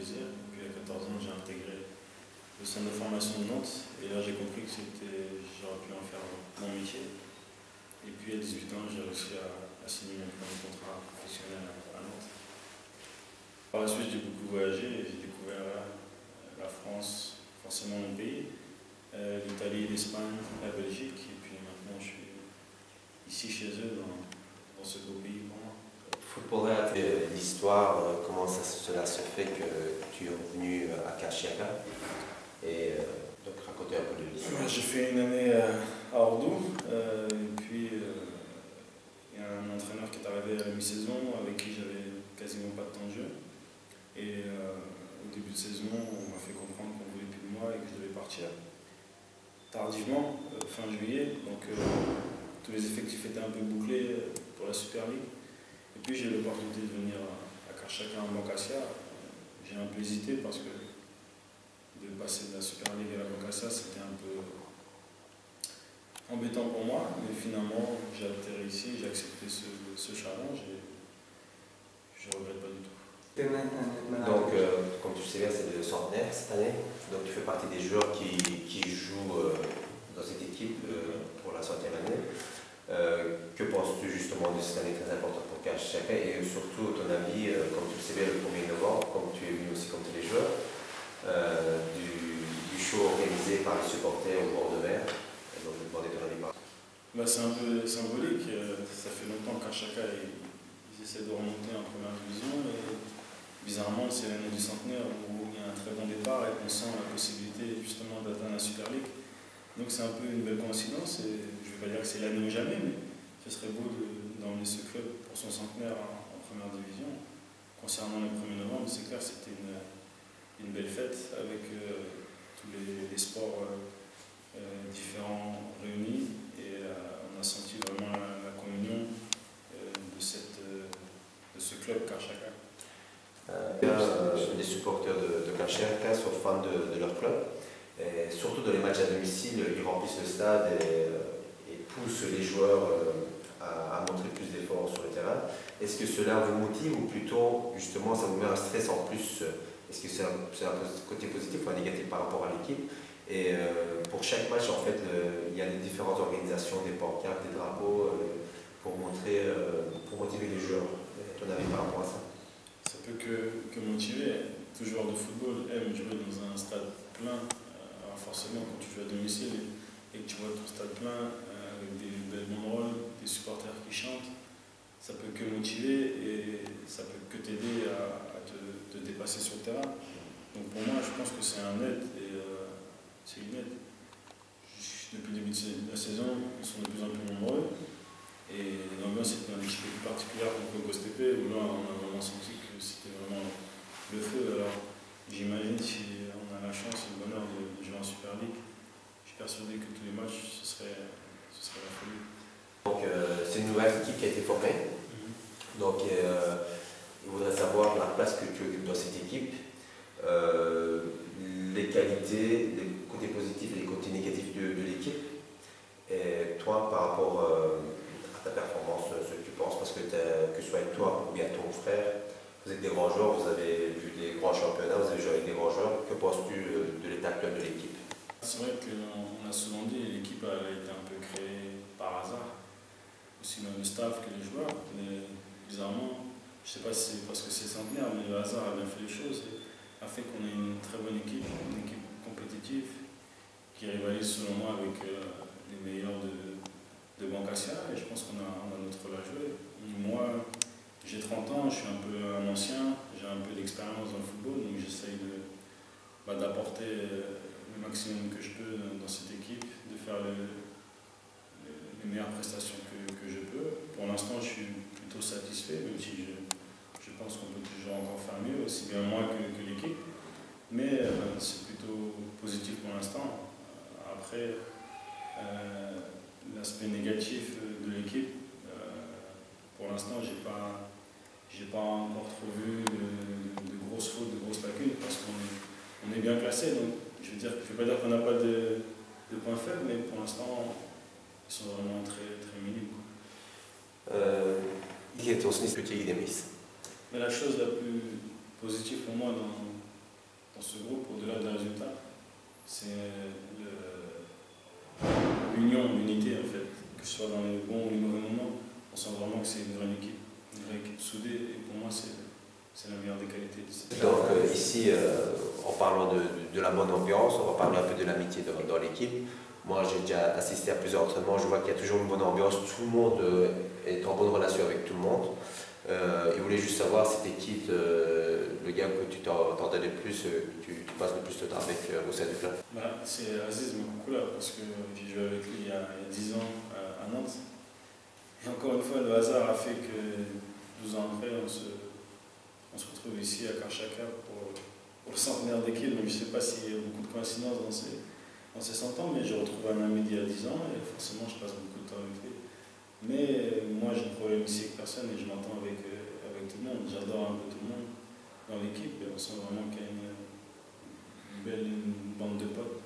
plaisir. Et puis à 14 ans, j'ai intégré le centre de formation de Nantes. Et là, j'ai compris que j'aurais pu en faire mon métier. Et puis à 18 ans, j'ai réussi à signer mon premier contrat professionnel à Nantes. Par la suite, j'ai beaucoup voyagé et j'ai découvert la France, forcément mon pays, l'Italie, l'Espagne, la Belgique. Et puis maintenant, je suis ici chez eux, dans ce beau pays pour moi. Footballeur, l'histoire, comment cela se fait que tu es revenu à Cachiaka et donc raconter un peu de l'histoire. J'ai fait une année à Ordoux, et puis il y a un entraîneur qui est arrivé à la mi-saison avec qui j'avais quasiment pas de temps de jeu. Et au début de saison, on m'a fait comprendre qu'on voulait plus de moi et que je devais partir. Tardivement, fin juillet, donc tous les effectifs étaient un peu bouclés pour la Super League. Et puis j'ai eu l'opportunité de venir à Karchaka en Bancassia. J'ai un peu hésité parce que de passer de la Super League à la Bancassia, c'était un peu embêtant pour moi. Mais finalement, j'ai atterri ici, j'ai accepté ce challenge et je ne regrette pas du tout. Donc, comme tu sais bien, c'est le centenaire cette année. Donc tu fais partie des joueurs qui jouent dans cette équipe pour la 100e année. Que penses-tu justement de cette année très importante pour Karchaka et surtout, ton avis, comme tu le sais bien, le 1er novembre, comme tu es venu aussi comme tous les joueurs, du show organisé par les supporters au bord de mer. Donc, je vais demander ton avis par ça. C'est un peu symbolique. Ça fait longtemps que Karchaka ils essaient de remonter en première division. Et bizarrement, c'est l'année du centenaire où il y a un très bon départ et qu'on sent la possibilité justement d'atteindre la Super League. Donc c'est un peu une belle coïncidence, et je ne vais pas dire que c'est l'année ou jamais, mais ce serait beau d'emmener ce club pour son centenaire en première division. Concernant le 1er novembre, c'est clair, c'était une belle fête avec tous les sports différents réunis, et on a senti vraiment la communion de ce club Karchaka. Les supporters de Karchaka sont fans de leur club. Et surtout dans les matchs à domicile, ils remplissent le stade et poussent les joueurs à montrer plus d'efforts sur le terrain. Est-ce que cela vous motive ou plutôt justement ça vous met un stress en plus? Est-ce que c'est un côté positif ou un négatif par rapport à l'équipe? Et pour chaque match, en fait, il y a des différentes organisations, des pancartes, des drapeaux pour motiver les joueurs. Ton avis par rapport à ça? Ça peut que motiver. Tout joueur de football aime jouer dans un stade plein. Forcément, quand tu joues à domicile et que tu vois ton stade plein avec des belles banderoles, des supporters qui chantent, ça peut que motiver et ça peut que t'aider à te dépasser sur le terrain. Donc pour moi, je pense que c'est un aide et c'est une aide. Depuis le début de la saison, ils sont de plus en plus nombreux et l'ambiance était un petit peu plus particulière pour le Gostepe où là on a vraiment senti que c'était vraiment le feu. Alors j'imagine si on a la chance et le bonheur de jouer en Super League, je suis persuadé que tous les matchs, ce serait la folie. Donc c'est une nouvelle équipe qui a été formée. Donc il voudrait savoir la place que tu occupes dans cette équipe, les qualités, les côtés positifs et les côtés négatifs de l'équipe. Et toi, par rapport à ta performance, ce que tu penses, parce que ce soit avec toi ou bien ton frère, vous êtes des grands joueurs, vous avez vu des grands championnats, vous avez joué avec des grands joueurs. Que penses-tu de l'état actuel de l'équipe? C'est vrai qu'on a souvent dit que l'équipe a été un peu créée par hasard, aussi dans le staff que les joueurs. Mais bizarrement, je ne sais pas si c'est parce que c'est centenaire, mais le hasard a bien fait les choses et a fait qu'on ait une très bonne équipe, une équipe compétitive qui rivalise selon moi avec les meilleurs de Bancassia, et je pense qu'on a notre rôle à jouer. Moi, j'ai 30 ans, je suis un peu un ancien, j'ai un peu d'expérience dans le football, donc j'essaye d'apporter le maximum que je peux dans cette équipe, de faire les meilleures prestations que je peux. Pour l'instant, je suis plutôt satisfait, même si je pense qu'on peut toujours encore faire mieux, aussi bien moi que l'équipe. Mais c'est plutôt positif pour l'instant. Après, l'aspect négatif de l'équipe, pour l'instant, j'ai pas encore trop vu de grosses fautes, de grosses lacunes, parce qu'on est bien classé. Donc, je ne vais pas dire qu'on n'a pas de points faibles, mais pour l'instant, ils sont vraiment très, très minimes. Mais la chose la plus positive pour moi dans ce groupe, au-delà des résultats, c'est l'union, l'unité en fait. Que ce soit dans les bons ou les mauvais moments, on sent vraiment que c'est une vraie équipe soudée, et pour moi c'est la meilleure des qualités. Donc ici, en parlant de la bonne ambiance, on va parler un peu de l'amitié dans l'équipe. Moi j'ai déjà assisté à plusieurs entraînements, je vois qu'il y a toujours une bonne ambiance, tout le monde est en bonne relation avec tout le monde. Il voulait juste savoir, c'était qui le gars que tu t'entendais le plus, tu passes le plus de temps avec au sein du club? C'est Aziz Makoula, parce que j'ai joué avec lui il y a 10 ans à Nantes. Et encore une fois, le hasard a fait que 12 ans après, on se retrouve ici à Karchaka pour le centenaire d'équipe. Donc je ne sais pas s'il y a beaucoup de coïncidences dans ces 100 ans, mais j'ai retrouvé un ami d'il y a 10 ans et forcément je passe beaucoup de temps avec lui. Mais moi j'ai un problème ici avec personne et je m'entends avec tout le monde. J'adore un peu tout le monde dans l'équipe et on sent vraiment qu'il y a une bande de potes.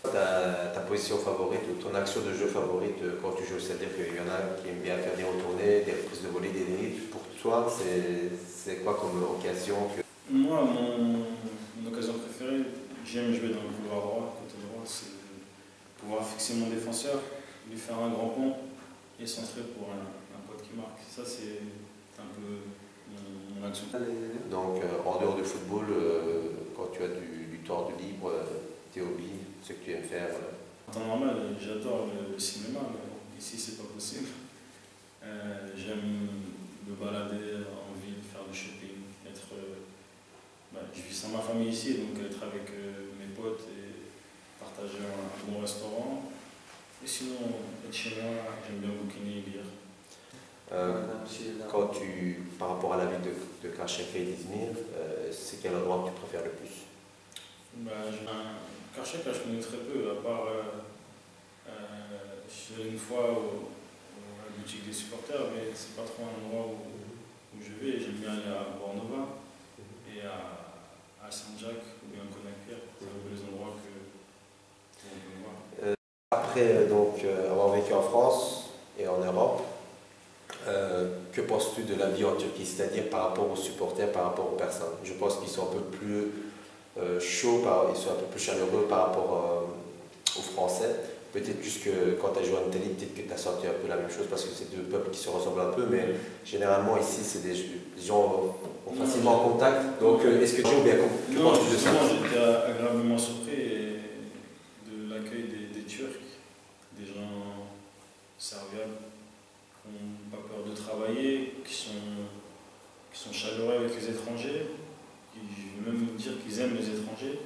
Ta position favorite ou ton action de jeu favorite quand tu joues, c'est-à-dire qu'il y en a qui aiment bien faire des retournées, des reprises de volée, des dribbles. Pour toi, c'est quoi comme occasion Moi, mon occasion préférée, j'aime jouer dans le couloir droit, côté droit, c'est pouvoir fixer mon défenseur, lui faire un grand pont et centrer pour un pote qui marque. Ça, c'est un peu mon action. Donc, en dehors du football, quand tu as du temps de libre, tes hobbies, ce que tu aimes faire En temps normal, j'adore le cinéma, mais bon, ici, c'est pas possible. J'aime me balader en ville, faire du shopping, je vis sans ma famille ici, donc être avec mes potes et partager un bon restaurant. Et sinon, être chez moi, j'aime bien bouquiner et lire. Par rapport à la ville de Karchaka et d'Izmir, c'est quel endroit que tu préfères le plus? Karchaka, je connais très peu, à part je suis allé une fois à la boutique des supporters, mais c'est pas trop un endroit où je vais. J'aime bien aller à Bornova et à Saint-Jacques ou bien à Conakry. C'est un peu les endroits que on peut voir. Après avoir vécu en France et en Europe, que penses-tu de la vie en Turquie, c'est-à-dire par rapport aux supporters, par rapport aux personnes? Je pense qu'ils sont un peu plus chauds, ils sont un peu plus chaleureux par rapport aux Français. Peut-être juste que quand tu as joué en Italie, peut-être que tu as senti un peu la même chose parce que c'est deux peuples qui se ressemblent un peu, mais généralement ici, c'est des gens facilement en contact. Donc, est-ce que tu as bien compris? Non, justement, j'étais agréablement surpris de l'accueil des Turcs, des gens serviables, qui n'ont pas peur de travailler, qui sont chaleureux avec les étrangers, je vais même dire qu'ils aiment les étrangers.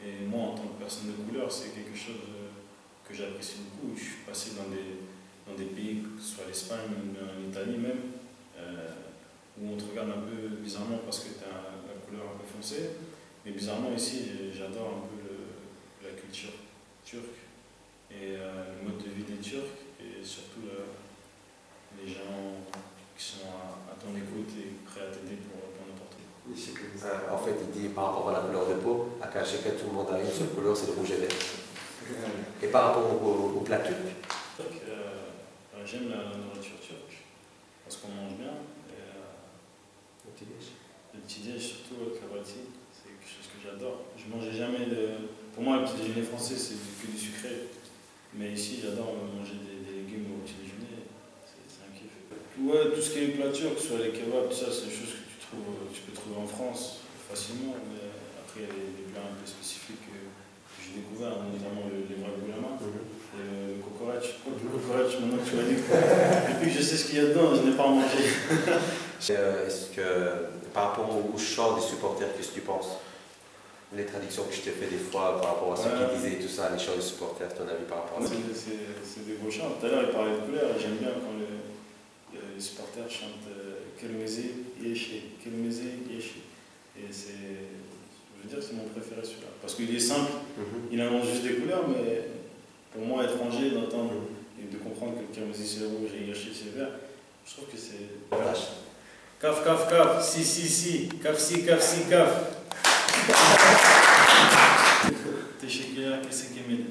Et moi, en tant que personne de couleur, c'est quelque chose que j'apprécie beaucoup. Je suis passé dans des pays, que ce soit l'Espagne ou en Italie même, où on te regarde un peu bizarrement parce que tu as la couleur un peu foncée. Mais bizarrement ici, j'adore un peu la culture turque et le mode de vie des Turcs et surtout les gens qui sont à ton écoute et prêts à t'aider pour n'importe quoi. En fait, il dit par rapport à la couleur de peau, à Karchaka, tout le monde a une seule couleur, c'est le rouge et vert. Et par rapport au plat turc, j'aime la nourriture turque parce qu'on mange bien. Le petit déj, surtout le kabati, c'est quelque chose que j'adore. Je mangeais jamais Pour moi, le petit déjeuner français, c'est que du sucré. Mais ici, j'adore manger des légumes au petit déjeuner. C'est un kiff. Ouais, tout ce qui est plat turc, soit les kebabs, tout ça, c'est des choses que tu peux trouver en France facilement. Mais après, il y a des plats un peu spécifiques que j'ai découvert, notamment les vrais boulama et le kokoreç. Le kokoreç, maintenant que tu m'as dit, depuis que je sais ce qu'il y a dedans, je n'ai pas à manger. Est-ce que par rapport au chant des supporters, qu'est-ce que tu penses? Les traductions que je t'ai fait des fois par rapport à ce qu'ils disaient et tout ça, les chants des supporters, ton avis par rapport à ça? C'est des beaux chants. Tout à l'heure, il parlait de couleurs et j'aime bien quand les supporters chantent Kelmezi Yeshi, Kelmezi Yeshi. Et je veux dire que c'est mon préféré celui-là. Parce qu'il est simple, il annonce juste des couleurs, mais pour moi, étranger, d'entendre et de comprendre que Kelmezi c'est rouge et Yeshi c'est vert, je trouve que c'est. Kaf, kaf, kaf, si, kaf, si, kaf. Teşekkürler, kesin yemin.